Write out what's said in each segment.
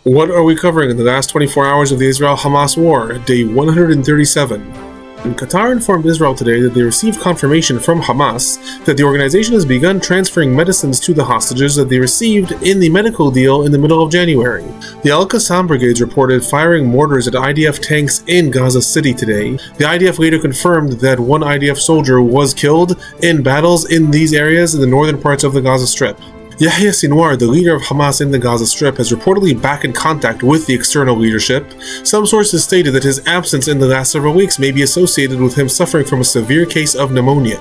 What are we covering in the last 24 hours of the Israel-Hamas War, day 137? And Qatar informed Israel today that they received confirmation from Hamas that the organization has begun transferring medicines to the hostages that they received in the medical deal in the middle of January. The al-Qassam Brigades reported firing mortars at IDF tanks in Gaza City today. The IDF later confirmed that one IDF soldier was killed in battles in these areas in the northern parts of the Gaza Strip. Yahya Sinwar, the leader of Hamas in the Gaza Strip, has reportedly back in contact with the external leadership. Some sources stated that his absence in the last several weeks may be associated with him suffering from a severe case of pneumonia.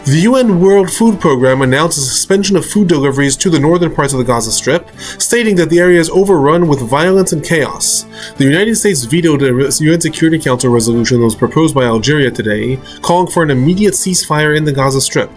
The UN World Food Programme announced a suspension of food deliveries to the northern parts of the Gaza Strip, stating that the area is overrun with violence and chaos. The United States vetoed a UN Security Council resolution that was proposed by Algeria today, calling for an immediate ceasefire in the Gaza Strip.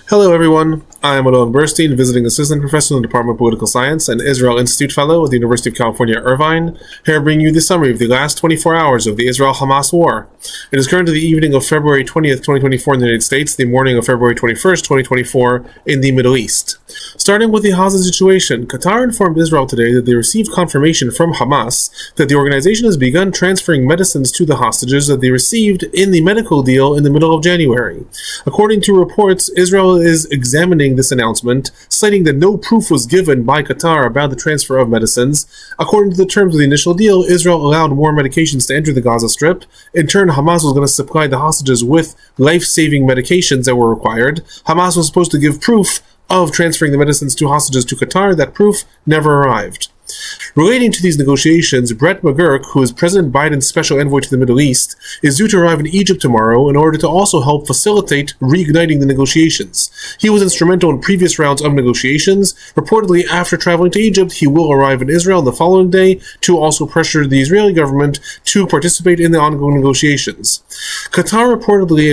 Hello everyone, I am Alon Burstein, visiting assistant professor in the Department of Political Science and Israel Institute Fellow at the University of California, Irvine, here bringing you the summary of the last 24 hours of the Israel-Hamas War. It is currently the evening of February 20th, 2024 in the United States, the morning of February 21st, 2024 in the Middle East. Starting with the hostage situation, Qatar informed Israel today that they received confirmation from Hamas that the organization has begun transferring medicines to the hostages that they received in the medical deal in the middle of January. According to reports, Israel is examining this announcement, citing that no proof was given by Qatar about the transfer of medicines. According to the terms of the initial deal, Israel allowed more medications to enter the Gaza Strip. In turn, Hamas was going to supply the hostages with life-saving medications that were required. Hamas was supposed to give proof of transferring the medicines to hostages to Qatar. That proof never arrived. Relating to these negotiations, Brett McGurk, who is President Biden's special envoy to the Middle East, is due to arrive in Egypt tomorrow in order to also help facilitate reigniting the negotiations. He was instrumental in previous rounds of negotiations. Reportedly, after traveling to Egypt, he will arrive in Israel the following day to also pressure the Israeli government to participate in the ongoing negotiations. Qatar reportedly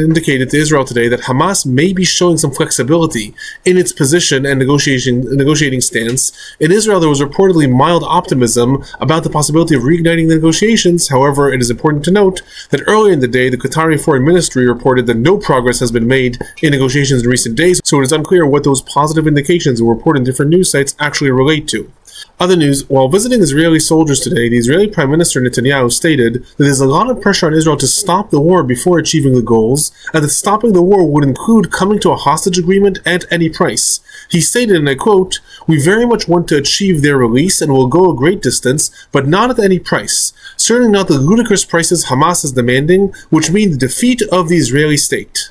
indicated to Israel today that Hamas may be showing some flexibility in its position and negotiating stance. In Israel, there was reportedly mild optimism about the possibility of reigniting the negotiations. However, it is important to note that earlier in the day, the Qatari Foreign Ministry reported that no progress has been made in negotiations in recent days, so it is unclear what those positive indications that were reported in different news sites actually relate to. Other news, while visiting Israeli soldiers today, the Israeli Prime Minister Netanyahu stated that there's a lot of pressure on Israel to stop the war before achieving the goals, and that stopping the war would include coming to a hostage agreement at any price. He stated, and I quote, "We very much want to achieve their release and will go a great distance, but not at any price. Certainly not the ludicrous prices Hamas is demanding, which mean the defeat of the Israeli state."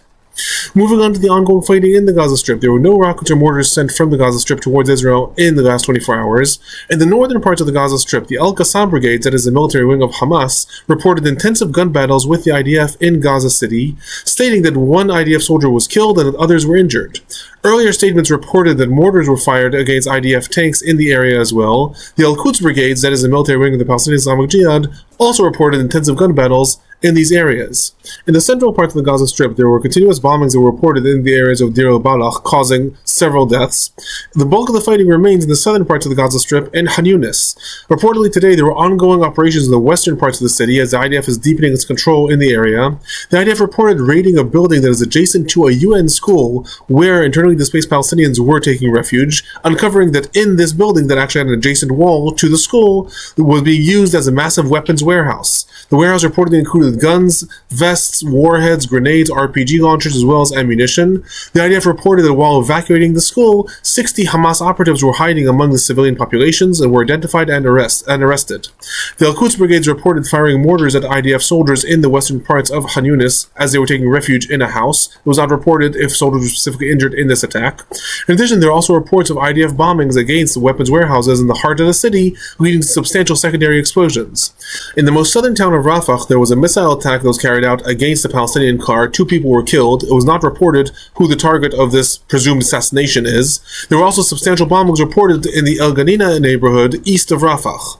Moving on to the ongoing fighting in the Gaza Strip, there were no rockets or mortars sent from the Gaza Strip towards Israel in the last 24 hours. In the northern parts of the Gaza Strip, the al-Qassam Brigades, that is the military wing of Hamas, reported intensive gun battles with the IDF in Gaza City, stating that one IDF soldier was killed and that others were injured. Earlier statements reported that mortars were fired against IDF tanks in the area as well. The al-Quds Brigades, that is the military wing of the Palestinian Islamic Jihad, also reported intensive gun battles in these areas. In the central parts of the Gaza Strip, there were continuous bombings that were reported in the areas of Deir al-Balah, causing several deaths. The bulk of the fighting remains in the southern parts of the Gaza Strip and Khan Yunis. Reportedly today, there were ongoing operations in the western parts of the city as the IDF is deepening its control in the area. The IDF reported raiding a building that is adjacent to a UN school where internally displaced Palestinians were taking refuge, uncovering that in this building that actually had an adjacent wall to the school was being used as a massive weapons warehouse. The warehouse reportedly included guns, vests, warheads, grenades, RPG launchers, as well as ammunition. The IDF reported that while evacuating the school, 60 Hamas operatives were hiding among the civilian populations and were identified and arrested. The al-Quds Brigades reported firing mortars at IDF soldiers in the western parts of Khan Yunis as they were taking refuge in a house. It was not reported if soldiers were specifically injured in this attack. In addition, there are also reports of IDF bombings against the weapons warehouses in the heart of the city, leading to substantial secondary explosions. In the most southern town of Rafah, there was a missile attack that was carried out against a Palestinian car. 2 people were killed. It was not reported who the target of this presumed assassination is. There were also substantial bombings reported in the El Ganina neighborhood east of Rafah.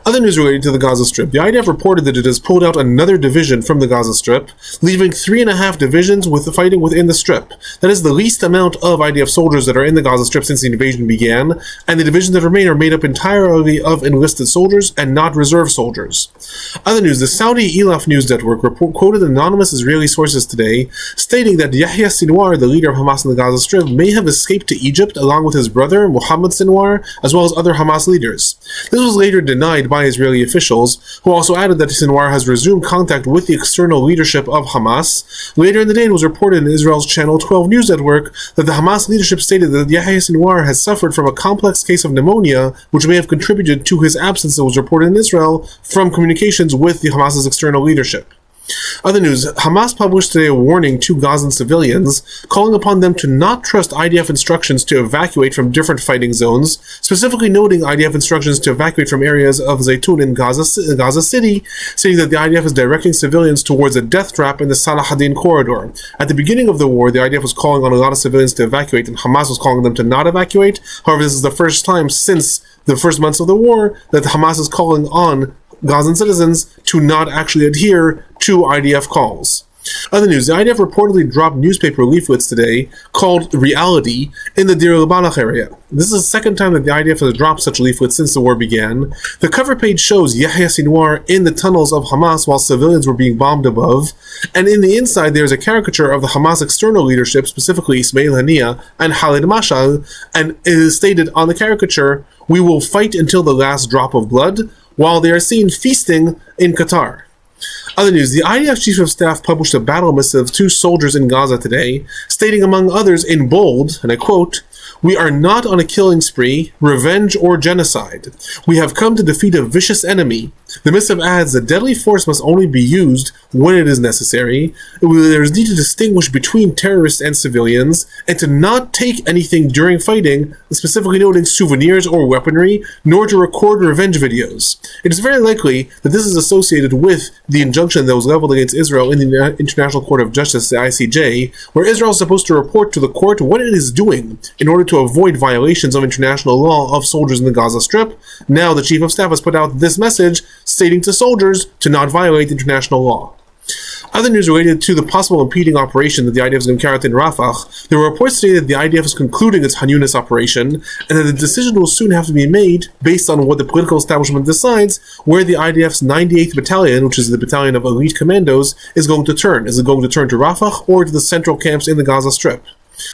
Other news related to the Gaza Strip. The IDF reported that it has pulled out another division from the Gaza Strip, leaving 3.5 divisions with fighting within the Strip. That is the least amount of IDF soldiers that are in the Gaza Strip since the invasion began, and the divisions that remain are made up entirely of enlisted soldiers and not reserve soldiers. Other news. The Saudi Elaf news network quoted anonymous Israeli sources today, stating that Yahya Sinwar, the leader of Hamas in the Gaza Strip, may have escaped to Egypt along with his brother, Mohammed Sinwar, as well as other Hamas leaders. This was later denied by Israeli officials, who also added that Sinwar has resumed contact with the external leadership of Hamas. Later in the day, it was reported in Israel's Channel 12 news network that the Hamas leadership stated that Yahya Sinwar has suffered from a complex case of pneumonia, which may have contributed to his absence that was reported in Israel from communications with the Hamas's external leadership. Other news. Hamas published today a warning to Gazan civilians, calling upon them to not trust IDF instructions to evacuate from different fighting zones, specifically noting IDF instructions to evacuate from areas of Zaytun in Gaza City, saying that the IDF is directing civilians towards a death trap in the Salahuddin corridor. At the beginning of the war, the IDF was calling on a lot of civilians to evacuate, and Hamas was calling them to not evacuate. However, this is the first time since the first months of the war that Hamas is calling on Gazan citizens to not actually adhere to IDF calls. Other news. The IDF reportedly dropped newspaper leaflets today called Reality in the Deir al-Balach area. This is the second time that the IDF has dropped such leaflets since the war began. The cover page shows Yahya Sinwar in the tunnels of Hamas while civilians were being bombed above, and in the inside there is a caricature of the Hamas external leadership, specifically Ismail Haniyeh and Khalid Mashal, and it is stated on the caricature, "We will fight until the last drop of blood," while they are seen feasting in Qatar. Other news. The IDF Chief of Staff published a battle missive to soldiers in Gaza today, stating among others in bold, and I quote, "We are not on a killing spree, revenge, or genocide. We have come to defeat a vicious enemy. The missive adds that deadly force must only be used when it is necessary. There is need to distinguish between terrorists and civilians, and to not take anything during fighting, specifically noting souvenirs or weaponry, nor to record revenge videos. It is very likely that this is associated with the injunction that was leveled against Israel in the International Court of Justice, the ICJ, where Israel is supposed to report to the court what it is doing in order to avoid violations of international law of soldiers in the Gaza Strip. Now the Chief of Staff has put out this message stating to soldiers to not violate international law. Other news related to the possible impeding operation that the IDF is going to carry out in Rafah. There were reports today that the IDF is concluding its Khan Yunis operation, and that the decision will soon have to be made based on what the political establishment decides, where the IDF's 98th Battalion, which is the battalion of elite commandos, is going to turn. Is it going to turn to Rafah or to the central camps in the Gaza Strip?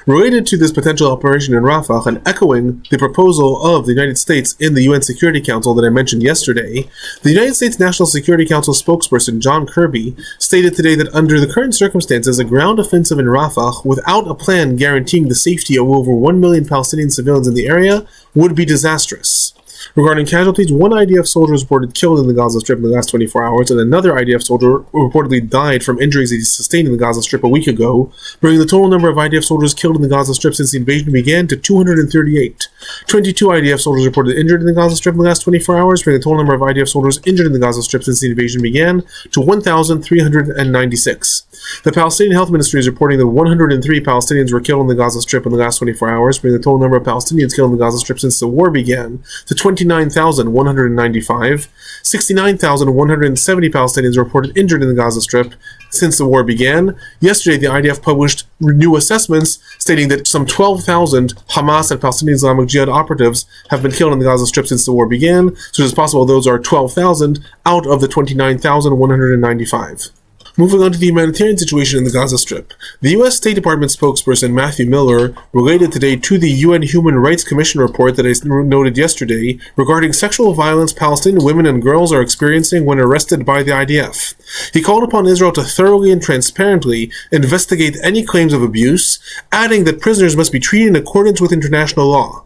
Related to this potential operation in Rafah, and echoing the proposal of the United States in the UN Security Council that I mentioned yesterday, the United States National Security Council spokesperson John Kirby stated today that under the current circumstances, a ground offensive in Rafah without a plan guaranteeing the safety of over 1 million Palestinian civilians in the area would be disastrous. Regarding casualties, one IDF soldier was reported killed in the Gaza Strip in the last 24 hours, and another IDF soldier reportedly died from injuries that he sustained in the Gaza Strip a week ago, bringing the total number of IDF soldiers killed in the Gaza Strip since the invasion began to 238. 22 IDF soldiers reported injured in the Gaza Strip in the last 24 hours, bringing the total number of IDF soldiers injured in the Gaza Strip since the invasion began to 1,396. The Palestinian Health Ministry is reporting that 103 Palestinians were killed in the Gaza Strip in the last 24 hours, bringing the total number of Palestinians killed in the Gaza Strip since the war began to 29,195. 69,170 Palestinians were reported injured in the Gaza Strip since the war began. Yesterday, the IDF published new assessments stating that some 12,000 Hamas and Palestinian Islamic Jihad operatives have been killed in the Gaza Strip since the war began, so it is possible those are 12,000 out of the 29,195. Moving on to the humanitarian situation in the Gaza Strip. The U.S. State Department spokesperson Matthew Miller related today to the UN Human Rights Commission report that I noted yesterday regarding sexual violence Palestinian women and girls are experiencing when arrested by the IDF. He called upon Israel to thoroughly and transparently investigate any claims of abuse, adding that prisoners must be treated in accordance with international law.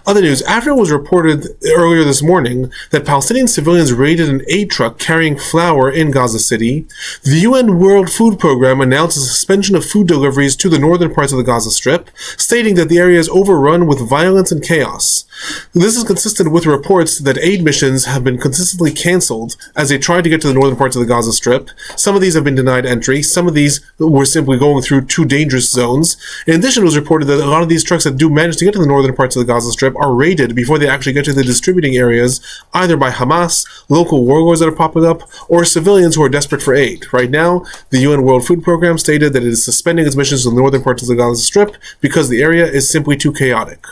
Other news. After it was reported earlier this morning that Palestinian civilians raided an aid truck carrying flour in Gaza City, the UN World Food Program announced a suspension of food deliveries to the northern parts of the Gaza Strip, stating that the area is overrun with violence and chaos. This is consistent with reports that aid missions have been consistently cancelled as they tried to get to the northern parts of the Gaza Strip. Some of these have been denied entry. Some of these were simply going through too dangerous zones. In addition, it was reported that a lot of these trucks that do manage to get to the northern parts of the Gaza Strip Strip are raided before they actually get to the distributing areas, either by Hamas, local warlords that are popping up, or civilians who are desperate for aid. Right now, the UN World Food Program stated that it is suspending its missions to the northern parts of the Gaza Strip because the area is simply too chaotic.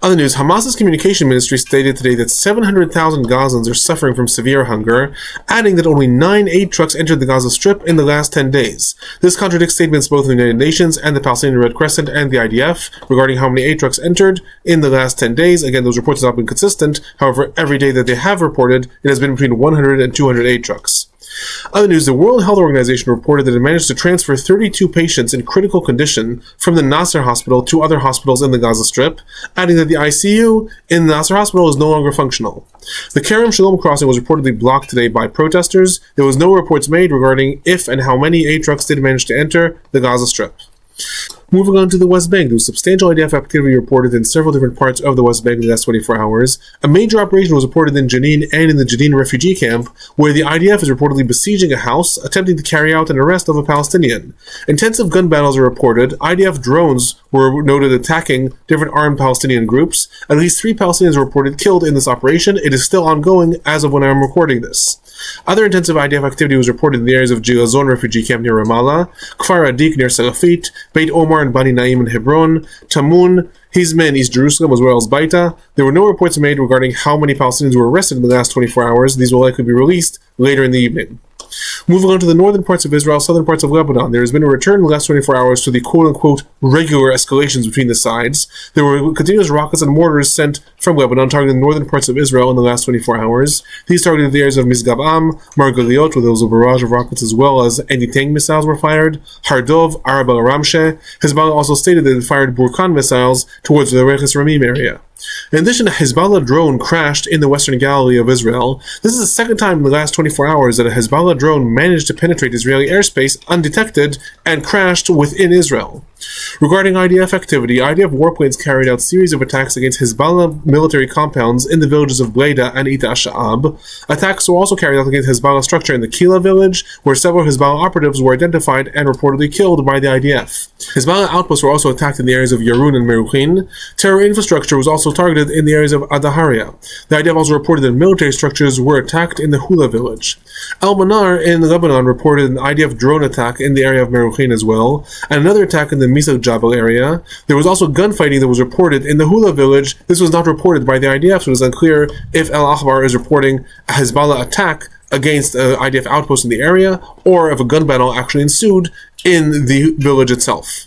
Other news, Hamas's communication ministry stated today that 700,000 Gazans are suffering from severe hunger, adding that only 9 aid trucks entered the Gaza Strip in the last 10 days. This contradicts statements both of the United Nations and the Palestinian Red Crescent and the IDF regarding how many aid trucks entered in the last 10 days. Again, those reports have not been consistent. However, every day that they have reported, it has been between 100 and 200 aid trucks. Other news, the World Health Organization reported that it managed to transfer 32 patients in critical condition from the Nasser hospital to other hospitals in the Gaza Strip, adding that the ICU in the Nasser hospital is no longer functional. The Kerem Shalom crossing was reportedly blocked today by protesters. There was no reports made regarding if and how many aid trucks did manage to enter the Gaza Strip. Moving on to the West Bank, there was substantial IDF activity reported in several different parts of the West Bank in the last 24 hours. A major operation was reported in Jenin and in the Jenin refugee camp, where the IDF is reportedly besieging a house, attempting to carry out an arrest of a Palestinian. Intensive gun battles are reported. IDF drones were noted attacking different armed Palestinian groups. At least 3 Palestinians were reported killed in this operation. It is still ongoing as of when I am recording this. Other intensive IDF activity was reported in the areas of Gilazon refugee camp near Ramallah, Kfar Adik near Salafit, Beit Omar and Bani Naim in Hebron, Tamun, Hizmeh in East Jerusalem, as well as Baita. There were no reports made regarding how many Palestinians were arrested in the last 24 hours. These will likely be released later in the evening. Moving on to the northern parts of Israel, southern parts of Lebanon, there has been a return in the last 24 hours to the quote-unquote regular escalations between the sides. There were continuous rockets and mortars sent from Lebanon targeting the northern parts of Israel in the last 24 hours. These targeted the areas of Misgab Am, Margaliot, where there was a barrage of rockets as well as anti-tank missiles were fired, Hardov, Arab al-Ramsheh. Hezbollah also stated that it fired Burkan missiles towards the Reches Ramim area. In addition, a Hezbollah drone crashed in the western Galilee of Israel. This is the second time in the last 24 hours that a Hezbollah drone managed to penetrate Israeli airspace undetected and crashed within Israel. Regarding IDF activity, IDF warplanes carried out a series of attacks against Hezbollah military compounds in the villages of Bleida and Ita Sha'ab. Attacks were also carried out against Hezbollah structure in the Kila village, where several Hezbollah operatives were identified and reportedly killed by the IDF. Hezbollah outposts were also attacked in the areas of Yarun and Meruchin. Terror infrastructure was also targeted in the areas of Adaharia. The IDF also reported that military structures were attacked in the Hula village. Al-Manar in Lebanon reported an IDF drone attack in the area of Meruchin as well, and another attack in the Misal Jabal area. There was also gunfighting that was reported in the Hula village. This was not reported by the IDF, so it is unclear if Al-Akhbar is reporting a Hezbollah attack against an IDF outpost in the area, or if a gun battle actually ensued in the village itself.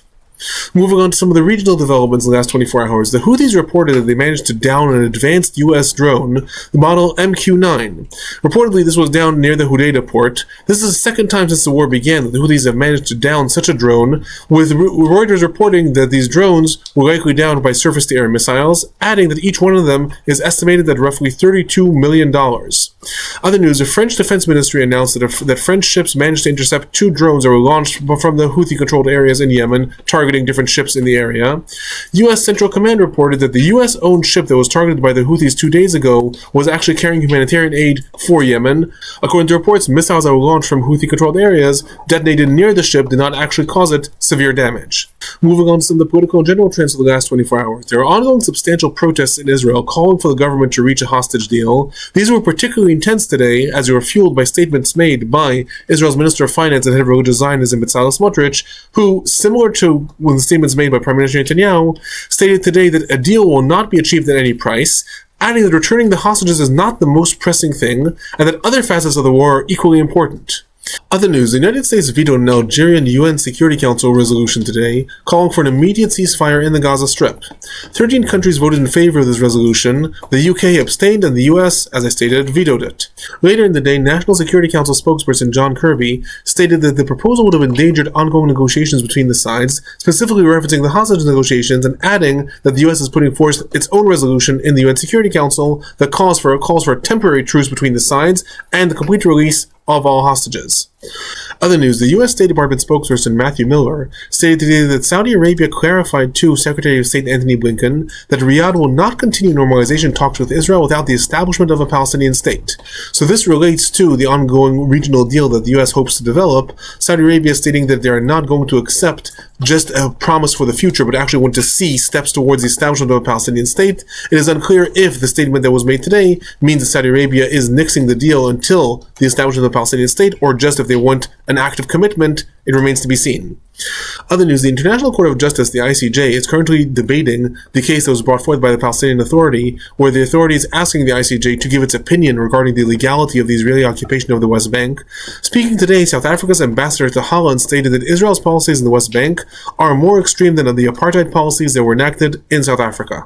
Moving on to some of the regional developments in the last 24 hours, the Houthis reported that they managed to down an advanced U.S. drone, the model MQ-9. Reportedly, this was down near the Hodeidah port. This is the second time since the war began that the Houthis have managed to down such a drone, with Reuters reporting that these drones were likely downed by surface-to-air missiles, adding that each one of them is estimated at roughly $32 million. Other news, the French Defense Ministry announced that French ships managed to intercept 2 drones that were launched from the Houthi-controlled areas in Yemen, targeting different ships in the area. U.S. Central Command reported that the U.S.-owned ship that was targeted by the Houthis 2 days ago was actually carrying humanitarian aid for Yemen. According to reports, missiles that were launched from Houthi-controlled areas detonated near the ship did not actually cause it severe damage. Moving on to some of the political and general trends of the last 24 hours. There are ongoing substantial protests in Israel calling for the government to reach a hostage deal. These were particularly intense today as they were fueled by statements made by Israel's Minister of Finance and head of religious Zionism, Bezalel Smotrich, who, similar to when the statements made by Prime Minister Netanyahu, stated today that a deal will not be achieved at any price, adding that returning the hostages is not the most pressing thing, and that other facets of the war are equally important. Other news, the United States vetoed an Algerian UN Security Council resolution today calling for an immediate ceasefire in the Gaza Strip. 13 countries voted in favor of this resolution. The UK abstained and the US, as I stated, vetoed it. Later in the day, National Security Council spokesperson John Kirby stated that the proposal would have endangered ongoing negotiations between the sides, specifically referencing the hostage negotiations and adding that the US is putting forth its own resolution in the UN Security Council that calls for a temporary truce between the sides and the complete release of all hostages. Other news, the U.S. State Department spokesperson Matthew Miller stated today that Saudi Arabia clarified to Secretary of State Antony Blinken that Riyadh will not continue normalization talks with Israel without the establishment of a Palestinian state. So this relates to the ongoing regional deal that the U.S. hopes to develop, Saudi Arabia stating that they are not going to accept just a promise for the future, but actually want to see steps towards the establishment of a Palestinian state. It is unclear if the statement that was made today means that Saudi Arabia is nixing the deal until the establishment of a Palestinian state, or just if they want an act of commitment. It remains to be seen. Other news, the International Court of Justice, the ICJ, is currently debating the case that was brought forth by the Palestinian Authority, where the authority is asking the ICJ to give its opinion regarding the legality of the Israeli occupation of the West Bank. Speaking today, South Africa's ambassador to Holland stated that Israel's policies in the West Bank are more extreme than the apartheid policies that were enacted in South Africa.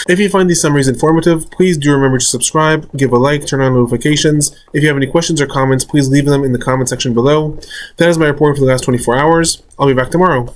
If you find these summaries informative, please do remember to subscribe, give a like, turn on notifications. If you have any questions or comments, please leave them in the comment section below. That is my report for the last 24 hours. I'll be back tomorrow.